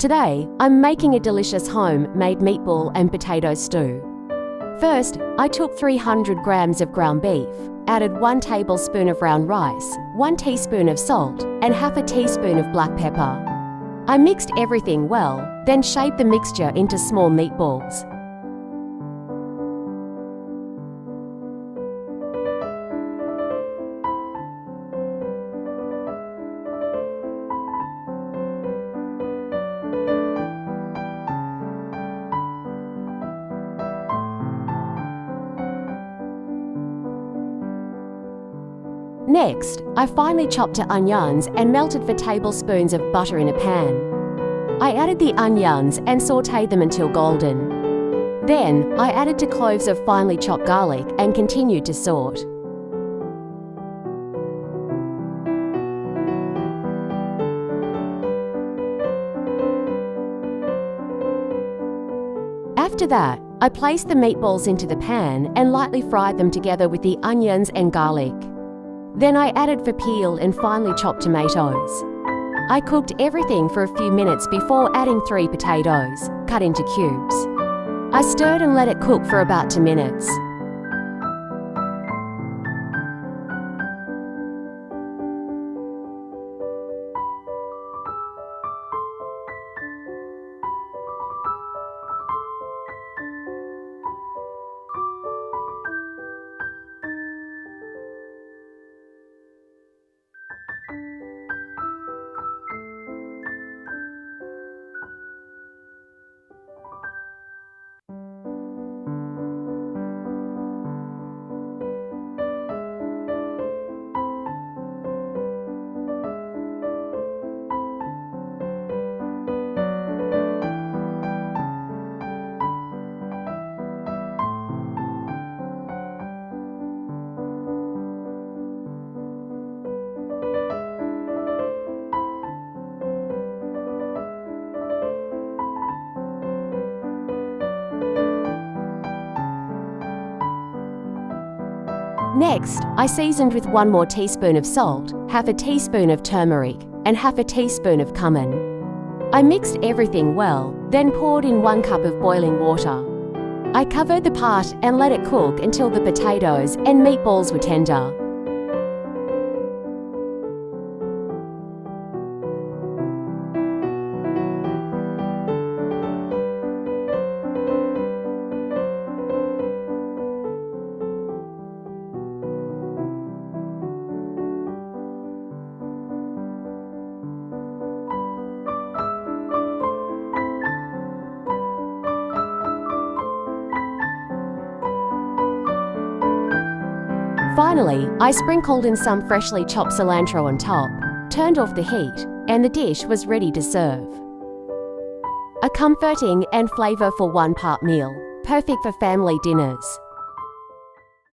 Today, I'm making a delicious home-made meatball and potato stew. First, I took 300 grams of ground beef, added 1 tablespoon of brown rice, 1 teaspoon of salt, and half a teaspoon of black pepper. I mixed everything well, then shaped the mixture into small meatballs. Next, I finely chopped onions and melted 4 tablespoons of butter in a pan. I added the onions and sautéed them until golden. Then, I added 2 cloves of finely chopped garlic and continued to saute. After that, I placed the meatballs into the pan and lightly fried them together with the onions and garlic. Then I added 4 peeled and finely chopped tomatoes. I cooked everything for a few minutes before adding 3 potatoes, cut into cubes. I stirred and let it cook for about 2 minutes. Next, I seasoned with 1 more teaspoon of salt, half a teaspoon of turmeric, and half a teaspoon of cumin. I mixed everything well, then poured in 1 cup of boiling water. I covered the pot and let it cook until the potatoes and meatballs were tender. Finally, I sprinkled in some freshly chopped cilantro on top, turned off the heat, and the dish was ready to serve. A comforting and flavorful one-pot meal, perfect for family dinners.